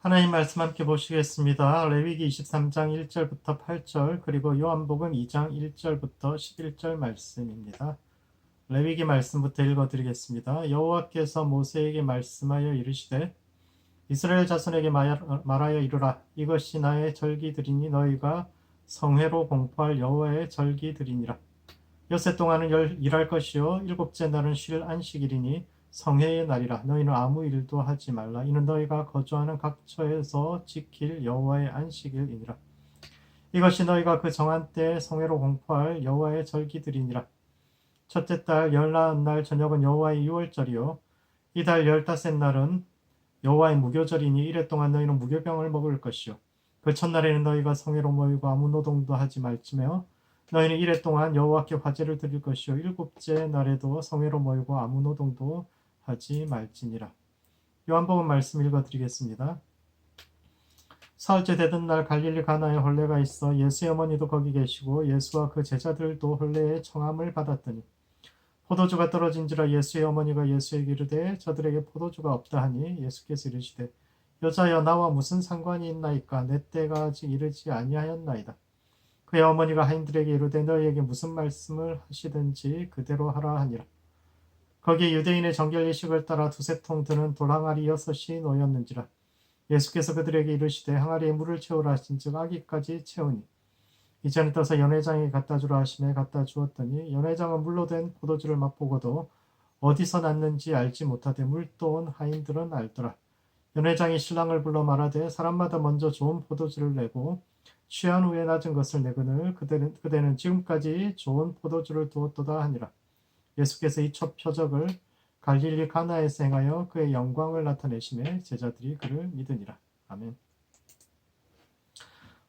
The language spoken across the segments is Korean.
하나님 말씀 함께 보시겠습니다. 레위기 23장 1절부터 8절 그리고 요한복음 2장 1절부터 11절 말씀입니다. 레위기 말씀부터 읽어드리겠습니다. 여호와께서 모세에게 말씀하여 이르시되 이스라엘 자손에게 말하여 이르라. 이것이 나의 절기들이니 너희가 성회로 공포할 여호와의 절기들이니라. 엿새 동안은 일할 것이요 일곱째 날은 쉴 안식일이니 성회의 날이라. 너희는 아무 일도 하지 말라. 이는 너희가 거주하는 각 처에서 지킬 여호와의 안식일이니라. 이것이 너희가 그 정한 때에 성회로 공포할 여호와의 절기들이니라. 첫째 달 열나흔 날 저녁은 여호와의 유월절이요 이달 열다섯 날은 여호와의 무교절이니 이래 동안 너희는 무교병을 먹을 것이요 그 첫날에는 너희가 성회로 모이고 아무 노동도 하지 말지며 너희는 이래 동안 여호와께 화제를 드릴 것이요 일곱째 날에도 성회로 모이고 아무 노동도 하지 말지니라. 요한복음 말씀 읽어드리겠습니다. 사흘째 되던 날 갈릴리 가나에 혼례가 있어 예수의 어머니도 거기 계시고 예수와 그 제자들도 혼례의 청함을 받았더니 포도주가 떨어진지라 예수의 어머니가 예수에게 이르되 저들에게 포도주가 없다 하니 예수께서 이르시되 여자여 나와 무슨 상관이 있나이까 내 때가 아직 이르지 아니하였나이다. 그의 어머니가 하인들에게 이르되 너희에게 무슨 말씀을 하시든지 그대로 하라 하니라. 거기에 유대인의 정결 예식을 따라 두세 통 드는 돌항아리 6이 놓였는지라. 예수께서 그들에게 이르시되 항아리에 물을 채우라 하신즉 아기까지 채우니 이제는 떠서 연회장에 갖다 주라 하시매 갖다 주었더니 연회장은 물로 된 포도주를 맛보고도 어디서 났는지 알지 못하되 물도 온 하인들은 알더라. 연회장이 신랑을 불러 말하되 사람마다 먼저 좋은 포도주를 내고 취한 후에 낮은 것을 내거늘 그대는 지금까지 좋은 포도주를 두었도다 하니라. 예수께서 이 첫 표적을 갈릴리 가나에서 행하여 그의 영광을 나타내심에 제자들이 그를 믿으니라. 아멘.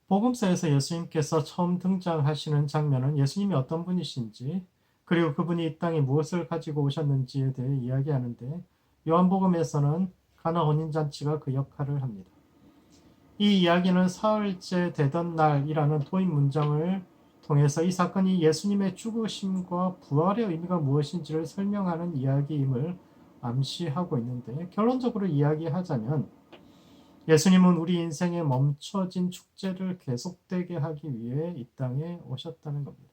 복음서에서 예수님께서 처음 등장하시는 장면은 예수님이 어떤 분이신지 그리고 그분이 이 땅에 무엇을 가지고 오셨는지에 대해 이야기하는데 요한복음에서는 가나 혼인잔치가 그 역할을 합니다. 이 이야기는 사흘째 되던 날이라는 도입 문장을 통해서 이 사건이 예수님의 죽으심과 부활의 의미가 무엇인지를 설명하는 이야기임을 암시하고 있는데 결론적으로 이야기하자면 예수님은 우리 인생에 멈춰진 축제를 계속되게 하기 위해 이 땅에 오셨다는 겁니다.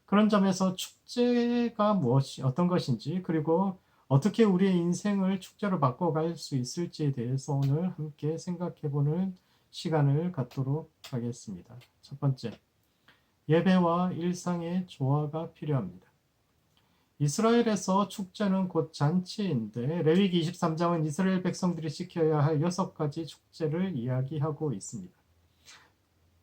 그런 점에서 축제가 어떤 것인지 그리고 어떻게 우리의 인생을 축제로 바꿔갈 수 있을지에 대해서 오늘 함께 생각해보는 시간을 갖도록 하겠습니다. 첫 번째, 예배와 일상의 조화가 필요합니다. 이스라엘에서 축제는 곧 잔치인데 레위기 23장은 이스라엘 백성들이 지켜야 할 6가지 축제를 이야기하고 있습니다.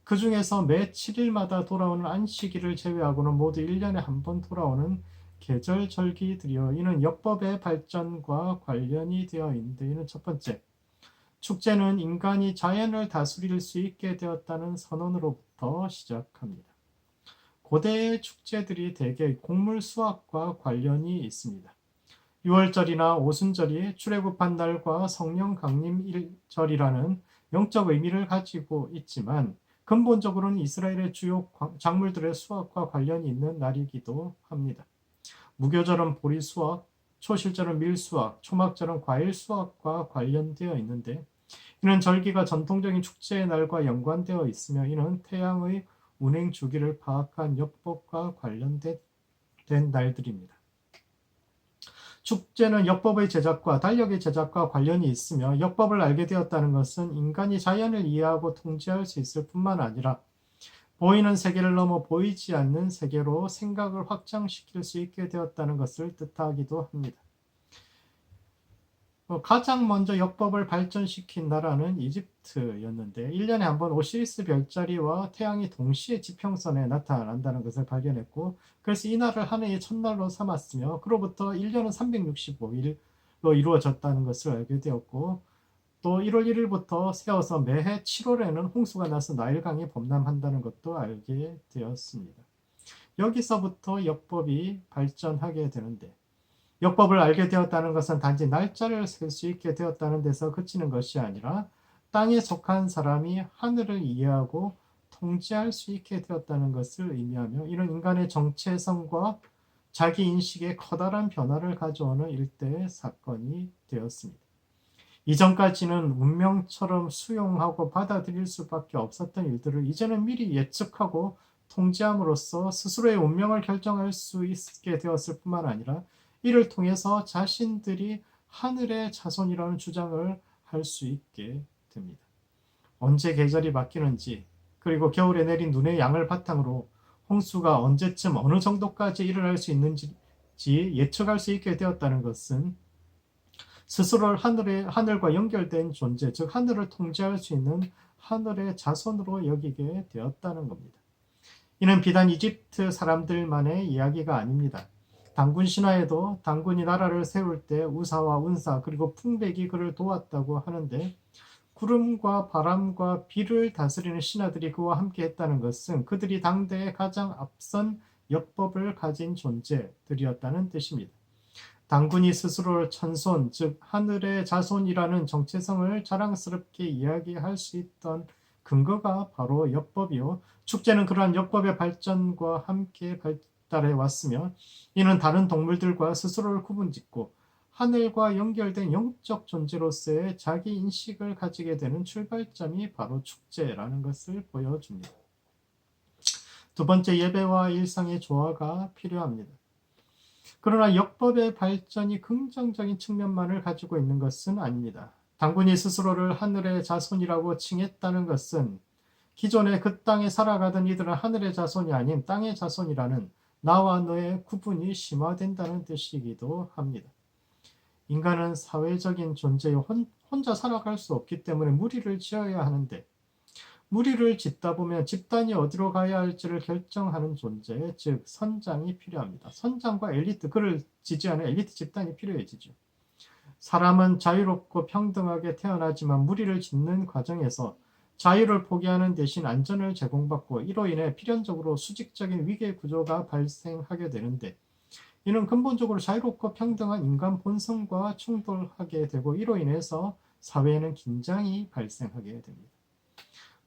그 중에서 매 7일마다 돌아오는 안식일을 제외하고는 모두 1년에 한 번 돌아오는 계절 절기들이요. 이는 율법의 발전과 관련이 되어 있는데 이는 첫 번째, 축제는 인간이 자연을 다스릴 수 있게 되었다는 선언으로부터 시작합니다. 고대의 축제들이 대개 곡물 수확과 관련이 있습니다. 유월절이나 오순절이 출애굽한 날과 성령 강림절이라는 영적 의미를 가지고 있지만 근본적으로는 이스라엘의 주요 작물들의 수확과 관련이 있는 날이기도 합니다. 무교절은 보리 수확, 초실절은 밀 수확, 초막절은 과일 수확과 관련되어 있는데 이는 절기가 전통적인 축제의 날과 연관되어 있으며 이는 태양의 운행 주기를 파악한 율법과 관련된 날들입니다. 축제는 율법의 제작과 달력의 제작과 관련이 있으며 율법을 알게 되었다는 것은 인간이 자연을 이해하고 통제할 수 있을 뿐만 아니라 보이는 세계를 넘어 보이지 않는 세계로 생각을 확장시킬 수 있게 되었다는 것을 뜻하기도 합니다. 가장 먼저 율법을 발전시킨 나라는 이집트였는데 1년에 한 번 오시리스 별자리와 태양이 동시에 지평선에 나타난다는 것을 발견했고 그래서 이 날을 한 해의 첫날로 삼았으며 그로부터 1년은 365일로 이루어졌다는 것을 알게 되었고 또 1월 1일부터 세어서 매해 7월에는 홍수가 나서 나일강이 범람한다는 것도 알게 되었습니다. 여기서부터 율법이 발전하게 되는데 율법을 알게 되었다는 것은 단지 날짜를 셀 수 있게 되었다는 데서 그치는 것이 아니라 땅에 속한 사람이 하늘을 이해하고 통제할 수 있게 되었다는 것을 의미하며 이는 인간의 정체성과 자기 인식에 커다란 변화를 가져오는 일대의 사건이 되었습니다. 이전까지는 운명처럼 수용하고 받아들일 수밖에 없었던 일들을 이제는 미리 예측하고 통제함으로써 스스로의 운명을 결정할 수 있게 되었을 뿐만 아니라 이를 통해서 자신들이 하늘의 자손이라는 주장을 할 수 있게 됩니다. 언제 계절이 바뀌는지, 그리고 겨울에 내린 눈의 양을 바탕으로 홍수가 언제쯤 어느 정도까지 일어날 수 있는지 예측할 수 있게 되었다는 것은 스스로를 하늘과 연결된 존재, 즉 하늘을 통제할 수 있는 하늘의 자손으로 여기게 되었다는 겁니다. 이는 비단 이집트 사람들만의 이야기가 아닙니다. 단군 신화에도 단군이 나라를 세울 때 우사와 운사 그리고 풍백이 그를 도왔다고 하는데, 구름과 바람과 비를 다스리는 신하들이 그와 함께 했다는 것은 그들이 당대의 가장 앞선 역법을 가진 존재들이었다는 뜻입니다. 단군이 스스로를 천손, 즉 하늘의 자손이라는 정체성을 자랑스럽게 이야기할 수 있던 근거가 바로 역법이요, 축제는 그러한 역법의 발전과 함께 발달해 왔으며, 이는 다른 동물들과 스스로를 구분짓고 하늘과 연결된 영적 존재로서의 자기 인식을 가지게 되는 출발점이 바로 축제라는 것을 보여줍니다. 두 번째, 예배와 일상의 조화가 필요합니다. 그러나 역법의 발전이 긍정적인 측면만을 가지고 있는 것은 아닙니다. 단군이 스스로를 하늘의 자손이라고 칭했다는 것은 기존에 그 땅에 살아가던 이들은 하늘의 자손이 아닌 땅의 자손이라는 나와 너의 구분이 심화된다는 뜻이기도 합니다. 인간은 사회적인 존재요, 혼자 살아갈 수 없기 때문에 무리를 지어야 하는데, 무리를 짓다 보면 집단이 어디로 가야 할지를 결정하는 존재, 즉 선장이 필요합니다. 선장과 엘리트, 그를 지지하는 엘리트 집단이 필요해지죠. 사람은 자유롭고 평등하게 태어나지만 무리를 짓는 과정에서 자유를 포기하는 대신 안전을 제공받고 이로 인해 필연적으로 수직적인 위계 구조가 발생하게 되는데, 이는 근본적으로 자유롭고 평등한 인간 본성과 충돌하게 되고 이로 인해서 사회에는 긴장이 발생하게 됩니다.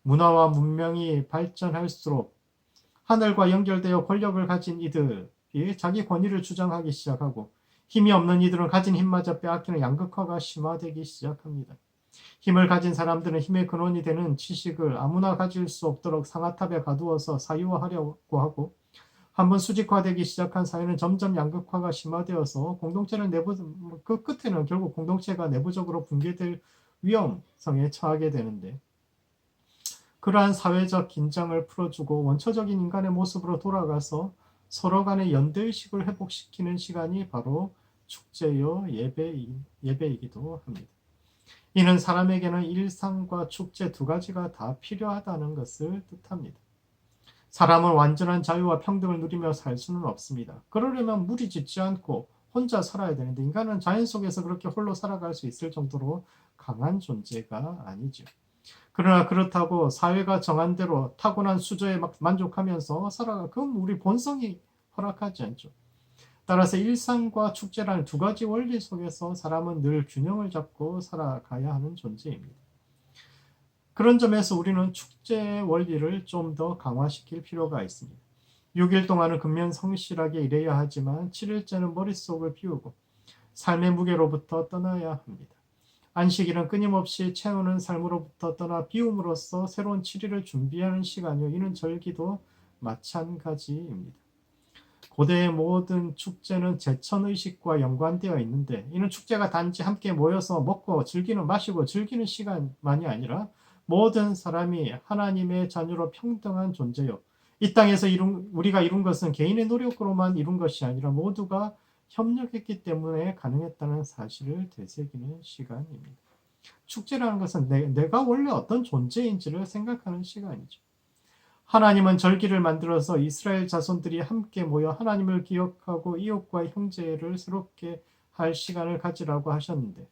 문화와 문명이 발전할수록 하늘과 연결되어 권력을 가진 이들이 자기 권위를 주장하기 시작하고, 힘이 없는 이들은 가진 힘마저 빼앗기는 양극화가 심화되기 시작합니다. 힘을 가진 사람들은 힘의 근원이 되는 지식을 아무나 가질 수 없도록 상아탑에 가두어서 사유화하려고 하고, 한번 수직화되기 시작한 사회는 점점 양극화가 심화되어서 공동체는 그 끝에는 결국 공동체가 내부적으로 붕괴될 위험성에 처하게 되는데, 그러한 사회적 긴장을 풀어주고 원초적인 인간의 모습으로 돌아가서 서로 간의 연대의식을 회복시키는 시간이 바로 축제요 예배이기도 합니다. 이는 사람에게는 일상과 축제 두 가지가 다 필요하다는 것을 뜻합니다. 사람은 완전한 자유와 평등을 누리며 살 수는 없습니다. 그러려면 무리 짓지 않고 혼자 살아야 되는데, 인간은 자연 속에서 그렇게 홀로 살아갈 수 있을 정도로 강한 존재가 아니죠. 그러나 그렇다고 사회가 정한 대로 타고난 수저에 만족하면서 그건 우리 본성이 허락하지 않죠. 따라서 일상과 축제라는 두 가지 원리 속에서 사람은 늘 균형을 잡고 살아가야 하는 존재입니다. 그런 점에서 우리는 축제의 원리를 좀 더 강화시킬 필요가 있습니다. 6일 동안은 근면 성실하게 일해야 하지만 7일째는 머릿속을 비우고 삶의 무게로부터 떠나야 합니다. 안식일은 끊임없이 채우는 삶으로부터 떠나 비움으로써 새로운 7일을 준비하는 시간이요, 이는 절기도 마찬가지입니다. 고대의 모든 축제는 제천의식과 연관되어 있는데, 이는 축제가 단지 함께 모여서 먹고 마시고 즐기는 시간만이 아니라 모든 사람이 하나님의 자녀로 평등한 존재요, 이 땅에서 우리가 이룬 것은 개인의 노력으로만 이룬 것이 아니라 모두가 협력했기 때문에 가능했다는 사실을 되새기는 시간입니다. 축제라는 것은 내가 원래 어떤 존재인지를 생각하는 시간이죠. 하나님은 절기를 만들어서 이스라엘 자손들이 함께 모여 하나님을 기억하고 이웃과 형제를 새롭게 할 시간을 가지라고 하셨는데,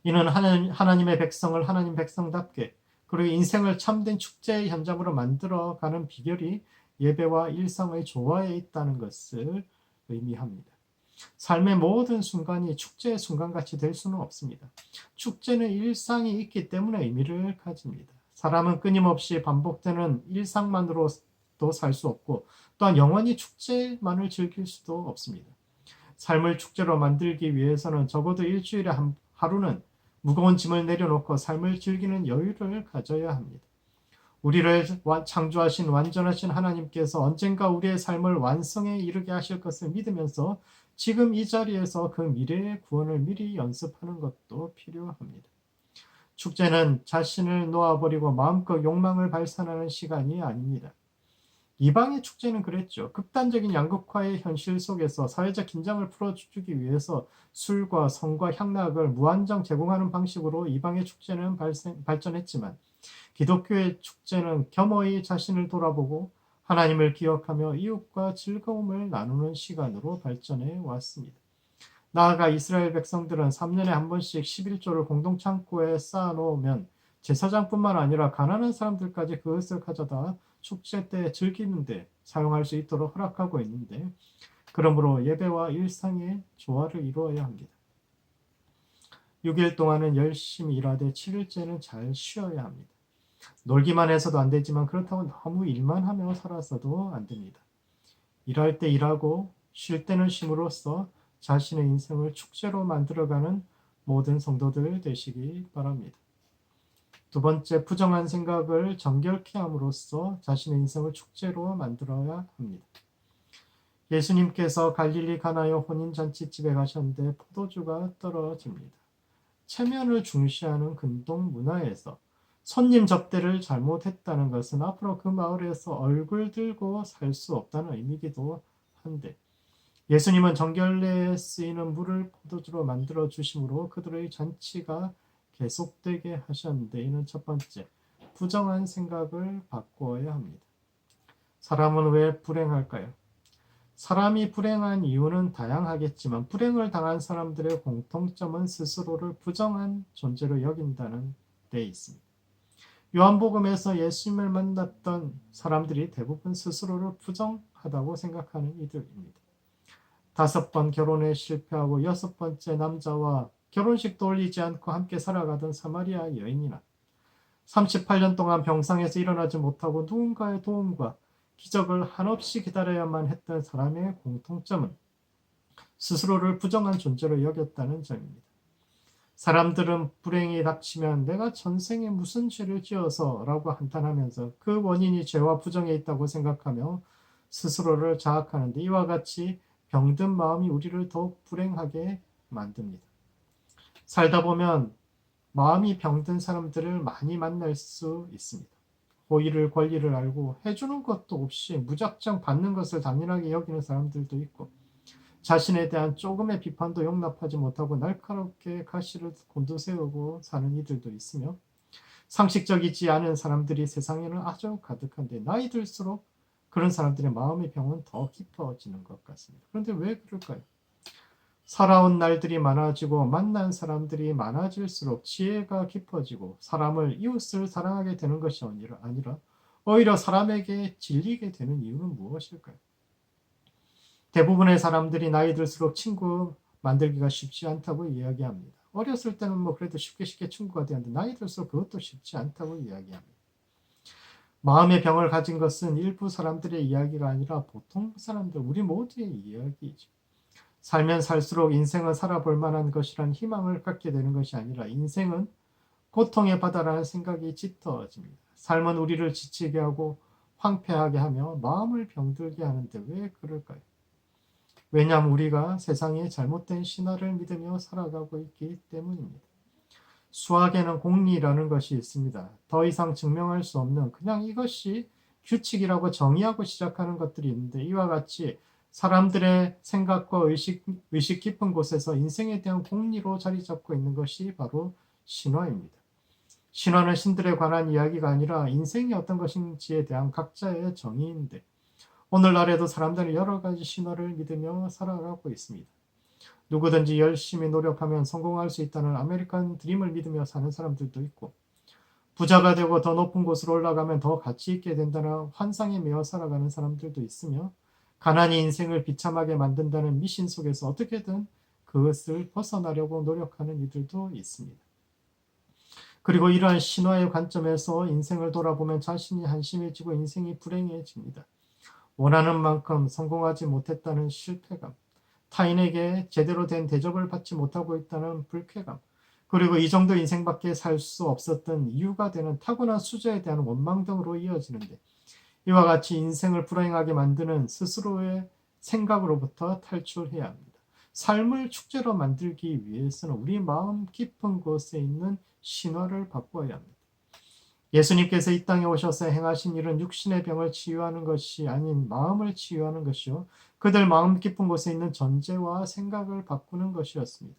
이는 하나님의 백성을 하나님 백성답게 그리고 인생을 참된 축제의 현장으로 만들어가는 비결이 예배와 일상의 조화에 있다는 것을 의미합니다. 삶의 모든 순간이 축제의 순간같이 될 수는 없습니다. 축제는 일상이 있기 때문에 의미를 가집니다. 사람은 끊임없이 반복되는 일상만으로도 살 수 없고, 또한 영원히 축제만을 즐길 수도 없습니다. 삶을 축제로 만들기 위해서는 적어도 일주일에 하루는 무거운 짐을 내려놓고 삶을 즐기는 여유를 가져야 합니다. 우리를 창조하신 완전하신 하나님께서 언젠가 우리의 삶을 완성에 이르게 하실 것을 믿으면서 지금 이 자리에서 그 미래의 구원을 미리 연습하는 것도 필요합니다. 축제는 자신을 놓아버리고 마음껏 욕망을 발산하는 시간이 아닙니다. 이방의 축제는 그랬죠. 극단적인 양극화의 현실 속에서 사회적 긴장을 풀어주기 위해서 술과 성과 향락을 무한정 제공하는 방식으로 이방의 축제는 발전했지만 기독교의 축제는 겸허히 자신을 돌아보고 하나님을 기억하며 이웃과 즐거움을 나누는 시간으로 발전해 왔습니다. 나아가 이스라엘 백성들은 3년에 한 번씩 11조를 공동 창고에 쌓아놓으면 제사장뿐만 아니라 가난한 사람들까지 그것을 가져다 축제 때 즐기는데 사용할 수 있도록 허락하고 있는데, 그러므로 예배와 일상의 조화를 이루어야 합니다. 6일 동안은 열심히 일하되 7일째는 잘 쉬어야 합니다. 놀기만 해서도 안 되지만 그렇다고 너무 일만 하며 살아서도 안 됩니다. 일할 때 일하고 쉴 때는 쉼으로써 자신의 인생을 축제로 만들어가는 모든 성도들 되시기 바랍니다. 두 번째, 부정한 생각을 정결케 함으로써 자신의 인생을 축제로 만들어야 합니다. 예수님께서 갈릴리 가나요 혼인잔치집에 가셨는데 포도주가 떨어집니다. 체면을 중시하는 근동 문화에서 손님 접대를 잘못했다는 것은 앞으로 그 마을에서 얼굴 들고 살 수 없다는 의미이기도 한데, 예수님은 정결례에 쓰이는 물을 포도주로 만들어 주심으로 그들의 잔치가 계속되게 하셨는데, 이는 첫 번째, 부정한 생각을 바꾸어야 합니다. 사람은 왜 불행할까요? 사람이 불행한 이유는 다양하겠지만 불행을 당한 사람들의 공통점은 스스로를 부정한 존재로 여긴다는 데 있습니다. 요한복음에서 예수님을 만났던 사람들이 대부분 스스로를 부정하다고 생각하는 이들입니다. 5번 결혼에 실패하고 6번째 남자와 결혼식도 올리지 않고 함께 살아가던 사마리아 여인이나 38년 동안 병상에서 일어나지 못하고 누군가의 도움과 기적을 한없이 기다려야만 했던 사람의 공통점은 스스로를 부정한 존재로 여겼다는 점입니다. 사람들은 불행이 닥치면 내가 전생에 무슨 죄를 지어서 라고 한탄하면서 그 원인이 죄와 부정에 있다고 생각하며 스스로를 자학하는데, 이와 같이 병든 마음이 우리를 더욱 불행하게 만듭니다. 살다 보면 마음이 병든 사람들을 많이 만날 수 있습니다. 호의를 권리를 알고 해주는 것도 없이 무작정 받는 것을 당연하게 여기는 사람들도 있고, 자신에 대한 조금의 비판도 용납하지 못하고 날카롭게 가시를 곤두세우고 사는 이들도 있으며, 상식적이지 않은 사람들이 세상에는 아주 가득한데 나이 들수록 그런 사람들의 마음의 병은 더 깊어지는 것 같습니다. 그런데 왜 그럴까요? 살아온 날들이 많아지고 만난 사람들이 많아질수록 지혜가 깊어지고 사람을, 이웃을 사랑하게 되는 것이 아니라 오히려 사람에게 질리게 되는 이유는 무엇일까요? 대부분의 사람들이 나이 들수록 친구 만들기가 쉽지 않다고 이야기합니다. 어렸을 때는 그래도 쉽게 친구가 되었는데 나이 들수록 그것도 쉽지 않다고 이야기합니다. 마음의 병을 가진 것은 일부 사람들의 이야기가 아니라 보통 사람들, 우리 모두의 이야기이죠. 살면 살수록 인생은 살아볼 만한 것이란 희망을 갖게 되는 것이 아니라 인생은 고통의 바다라는 생각이 짙어집니다. 삶은 우리를 지치게 하고 황폐하게 하며 마음을 병들게 하는데 왜 그럴까요? 왜냐하면 우리가 세상의 잘못된 신화를 믿으며 살아가고 있기 때문입니다. 수학에는 공리라는 것이 있습니다. 더 이상 증명할 수 없는, 그냥 이것이 규칙이라고 정의하고 시작하는 것들이 있는데, 이와 같이 사람들의 생각과 의식 깊은 곳에서 인생에 대한 공리로 자리 잡고 있는 것이 바로 신화입니다. 신화는 신들에 관한 이야기가 아니라 인생이 어떤 것인지에 대한 각자의 정의인데, 오늘날에도 사람들은 여러 가지 신화를 믿으며 살아가고 있습니다. 누구든지 열심히 노력하면 성공할 수 있다는 아메리칸 드림을 믿으며 사는 사람들도 있고, 부자가 되고 더 높은 곳으로 올라가면 더 가치 있게 된다는 환상에 매여 살아가는 사람들도 있으며, 가난이 인생을 비참하게 만든다는 미신 속에서 어떻게든 그것을 벗어나려고 노력하는 이들도 있습니다. 그리고 이러한 신화의 관점에서 인생을 돌아보면 자신이 한심해지고 인생이 불행해집니다. 원하는 만큼 성공하지 못했다는 실패감, 타인에게 제대로 된 대접을 받지 못하고 있다는 불쾌감, 그리고 이 정도 인생밖에 살 수 없었던 이유가 되는 타고난 수저에 대한 원망 등으로 이어지는데, 이와 같이 인생을 불행하게 만드는 스스로의 생각으로부터 탈출해야 합니다. 삶을 축제로 만들기 위해서는 우리 마음 깊은 곳에 있는 신화를 바꿔야 합니다. 예수님께서 이 땅에 오셔서 행하신 일은 육신의 병을 치유하는 것이 아닌 마음을 치유하는 것이요, 그들 마음 깊은 곳에 있는 전제와 생각을 바꾸는 것이었습니다.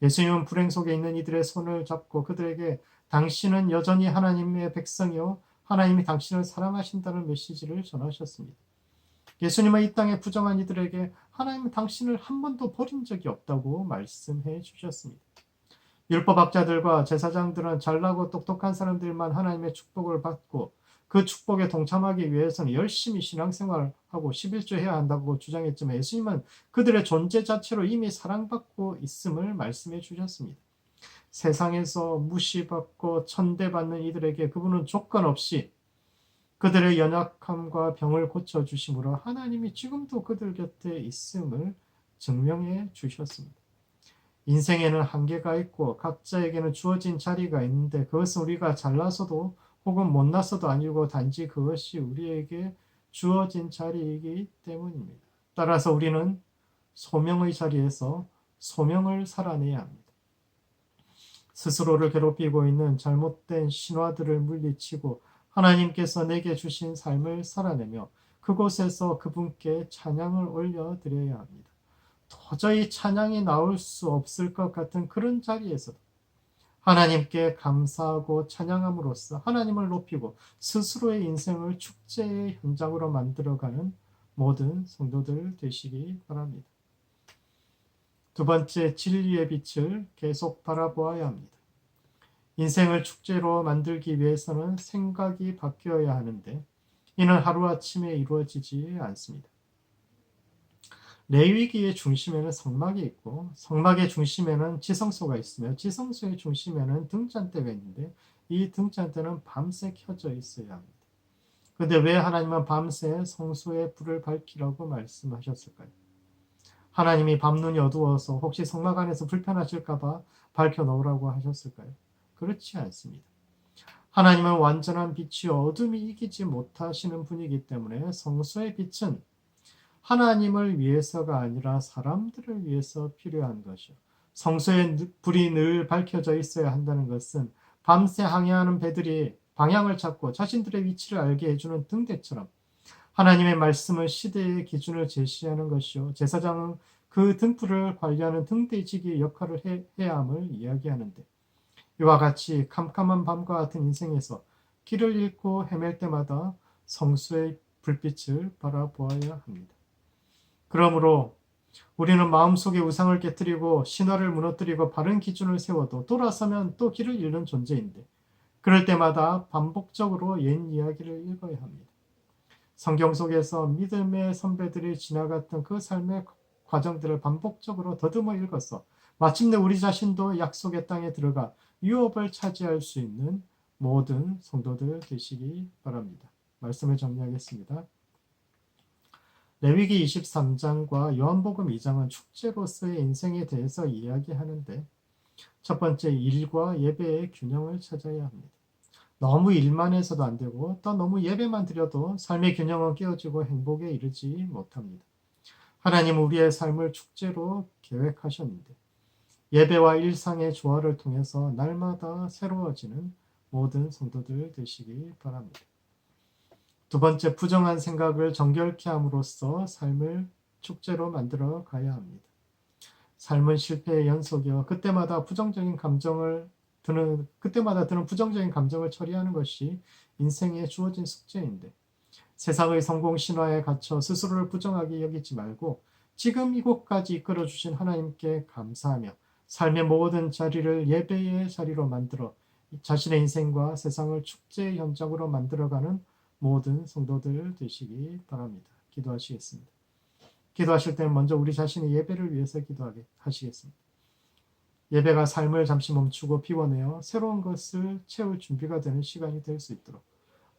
예수님은 불행 속에 있는 이들의 손을 잡고 그들에게 당신은 여전히 하나님의 백성이요 하나님이 당신을 사랑하신다는 메시지를 전하셨습니다. 예수님은 이 땅에 부정한 이들에게 하나님은 당신을 한 번도 버린 적이 없다고 말씀해 주셨습니다. 율법학자들과 제사장들은 잘나고 똑똑한 사람들만 하나님의 축복을 받고 그 축복에 동참하기 위해서는 열심히 신앙생활하고 11조 해야 한다고 주장했지만, 예수님은 그들의 존재 자체로 이미 사랑받고 있음을 말씀해 주셨습니다. 세상에서 무시받고 천대받는 이들에게 그분은 조건 없이 그들의 연약함과 병을 고쳐주심으로 하나님이 지금도 그들 곁에 있음을 증명해 주셨습니다. 인생에는 한계가 있고 각자에게는 주어진 자리가 있는데, 그것은 우리가 잘나서도 혹은 못나서도 아니고 단지 그것이 우리에게 주어진 자리이기 때문입니다. 따라서 우리는 소명의 자리에서 소명을 살아내야 합니다. 스스로를 괴롭히고 있는 잘못된 신화들을 물리치고 하나님께서 내게 주신 삶을 살아내며 그곳에서 그분께 찬양을 올려드려야 합니다. 도저히 찬양이 나올 수 없을 것 같은 그런 자리에서도 하나님께 감사하고 찬양함으로써 하나님을 높이고 스스로의 인생을 축제의 현장으로 만들어가는 모든 성도들 되시기 바랍니다. 두 번째, 진리의 빛을 계속 바라보아야 합니다. 인생을 축제로 만들기 위해서는 생각이 바뀌어야 하는데, 이는 하루아침에 이루어지지 않습니다. 레위기의 중심에는 성막이 있고, 성막의 중심에는 지성소가 있으며, 지성소의 중심에는 등잔대가 있는데, 이 등잔대는 밤새 켜져 있어야 합니다. 그런데 왜 하나님은 밤새 성소에 불을 밝히라고 말씀하셨을까요? 하나님이 밤눈이 어두워서 혹시 성막 안에서 불편하실까봐 밝혀놓으라고 하셨을까요? 그렇지 않습니다. 하나님은 완전한 빛이 어둠이 이기지 못하시는 분이기 때문에 성소의 빛은 하나님을 위해서가 아니라 사람들을 위해서 필요한 것이요, 성소에 불이 늘 밝혀져 있어야 한다는 것은 밤새 항해하는 배들이 방향을 찾고 자신들의 위치를 알게 해주는 등대처럼 하나님의 말씀을 시대의 기준을 제시하는 것이요, 제사장은 그 등불을 관리하는 등대지기의 역할을 해야 함을 이야기하는데, 이와 같이 캄캄한 밤과 같은 인생에서 길을 잃고 헤맬 때마다 성수의 불빛을 바라보아야 합니다. 그러므로 우리는 마음속에 우상을 깨뜨리고 신화를 무너뜨리고 바른 기준을 세워도 돌아서면 또 길을 잃는 존재인데, 그럴 때마다 반복적으로 옛 이야기를 읽어야 합니다. 성경 속에서 믿음의 선배들이 지나갔던 그 삶의 과정들을 반복적으로 더듬어 읽어서 마침내 우리 자신도 약속의 땅에 들어가 유업을 차지할 수 있는 모든 성도들 되시기 바랍니다. 말씀을 정리하겠습니다. 레위기 23장과 요한복음 2장은 축제로서의 인생에 대해서 이야기하는데, 첫 번째, 일과 예배의 균형을 찾아야 합니다. 너무 일만 해서도 안 되고 또 너무 예배만 드려도 삶의 균형은 깨어지고 행복에 이르지 못합니다. 하나님은 우리의 삶을 축제로 계획하셨는데, 예배와 일상의 조화를 통해서 날마다 새로워지는 모든 성도들 되시기 바랍니다. 두 번째, 부정한 생각을 정결케 함으로써 삶을 축제로 만들어 가야 합니다. 삶은 실패의 연속이요, 그때마다 드는 부정적인 감정을 처리하는 것이 인생에 주어진 숙제인데, 세상의 성공 신화에 갇혀 스스로를 부정하게 여기지 말고 지금 이곳까지 이끌어 주신 하나님께 감사하며 삶의 모든 자리를 예배의 자리로 만들어 자신의 인생과 세상을 축제의 현장으로 만들어가는 모든 성도들 되시기 바랍니다. 기도하시겠습니다. 기도하실 때는 먼저 우리 자신의 예배를 위해서 기도하시겠습니다. 예배가 삶을 잠시 멈추고 비워내어 새로운 것을 채울 준비가 되는 시간이 될 수 있도록,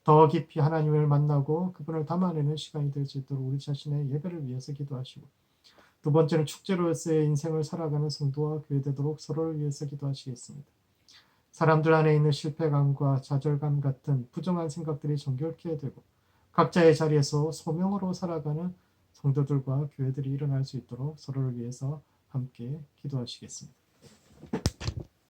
더 깊이 하나님을 만나고 그분을 담아내는 시간이 될 수 있도록 우리 자신의 예배를 위해서 기도하시고, 두 번째는 축제로서의 인생을 살아가는 성도와 교회 되도록 서로를 위해서 기도하시겠습니다. 사람들 안에 있는 실패감과 좌절감 같은 부정한 생각들이 정결케 되고 각자의 자리에서 소명으로 살아가는 성도들과 교회들이 일어날 수 있도록 서로를 위해서 함께 기도하시겠습니다.